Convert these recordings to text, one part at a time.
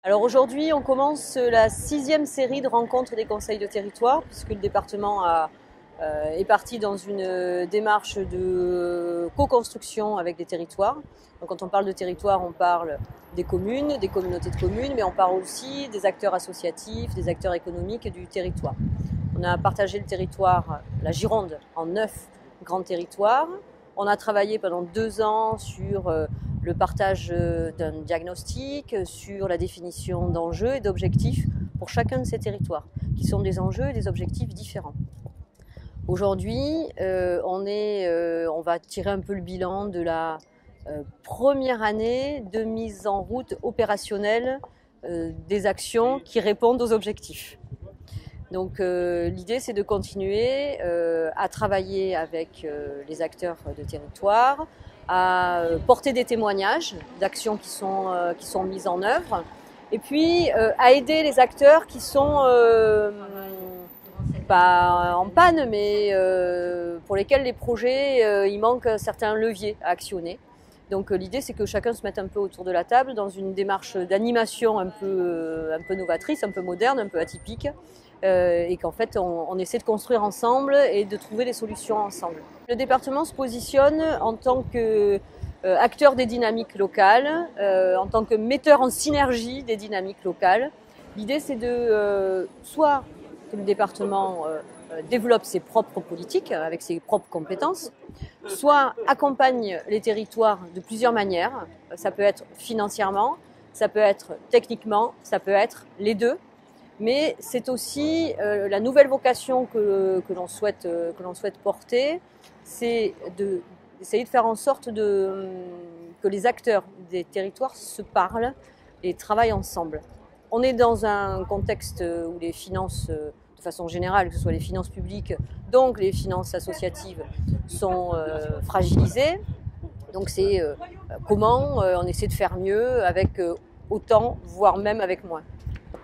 Alors aujourd'hui, on commence la 6e série de rencontres des conseils de territoire, puisque le département est parti dans une démarche de co-construction avec des territoires. Donc quand on parle de territoire, on parle des communes, des communautés de communes, mais on parle aussi des acteurs associatifs, des acteurs économiques du territoire. On a partagé le territoire, la Gironde, en 9 grands territoires. On a travaillé pendant 2 ans sur le partage d'un diagnostic, sur la définition d'enjeux et d'objectifs pour chacun de ces territoires, qui sont des enjeux et des objectifs différents. Aujourd'hui, on va tirer un peu le bilan de la première année de mise en route opérationnelle des actions qui répondent aux objectifs. Donc l'idée, c'est de continuer à travailler avec les acteurs de territoire, à porter des témoignages d'actions qui sont mises en œuvre, et puis à aider les acteurs qui sont pas en panne, mais pour lesquels les projets, il manque certains leviers à actionner. Donc l'idée, c'est que chacun se mette un peu autour de la table dans une démarche d'animation un peu novatrice, un peu moderne, un peu atypique, et qu'en fait on essaie de construire ensemble et de trouver des solutions ensemble. Le département se positionne en tant qu'acteur des dynamiques locales, en tant que metteur en synergie des dynamiques locales. L'idée, c'est de soit que le département développe ses propres politiques avec ses propres compétences, soit accompagne les territoires de plusieurs manières. Ça peut être financièrement, ça peut être techniquement, ça peut être les deux. Mais c'est aussi la nouvelle vocation que l'on souhaite porter, c'est d'essayer de faire en sorte que les acteurs des territoires se parlent et travaillent ensemble. On est dans un contexte où les finances, de façon générale, que ce soit les finances publiques, donc les finances associatives, sont fragilisées. Donc c'est comment on essaie de faire mieux avec autant, voire même avec moins.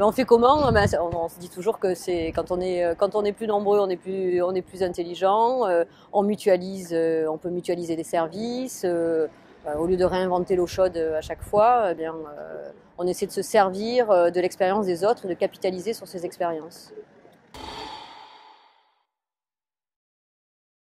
On fait comment? On se dit toujours que c'est quand on est plus nombreux, on est plus intelligent. On peut mutualiser des services. Au lieu de réinventer l'eau chaude à chaque fois, on essaie de se servir de l'expérience des autres et de capitaliser sur ces expériences.